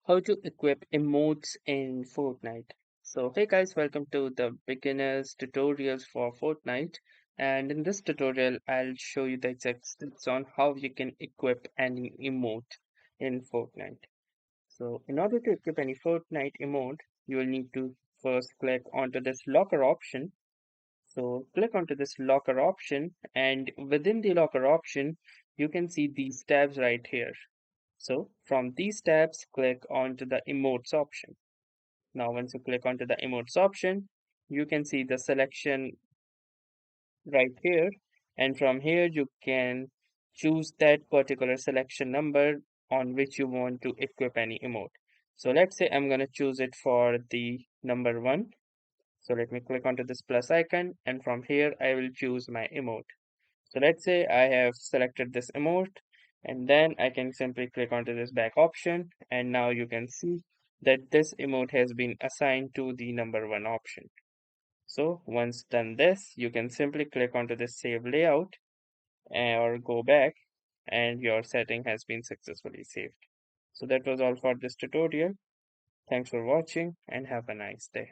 How to equip emotes in Fortnite. So hey guys, welcome to the beginners tutorials for Fortnite, and in this tutorial I'll show you the exact steps on how you can equip any emote in Fortnite. So in order to equip any Fortnite emote, you will need to first click onto this locker option. So click onto this locker option, and within the locker option you can see these tabs right here. So from these tabs, click onto the emotes option. Now, once you click onto the emotes option, you can see the selection right here. And from here, you can choose that particular selection number on which you want to equip any emote. So let's say I'm going to choose it for the number one. So let me click onto this plus icon, and from here, I will choose my emote. So let's say I have selected this emote, and then I can simply click onto this back option, and now you can see that this emote has been assigned to the number one option. So once done this, you can simply click onto this save layout or go back, and your setting has been successfully saved. So that was all for this tutorial. Thanks for watching and have a nice day.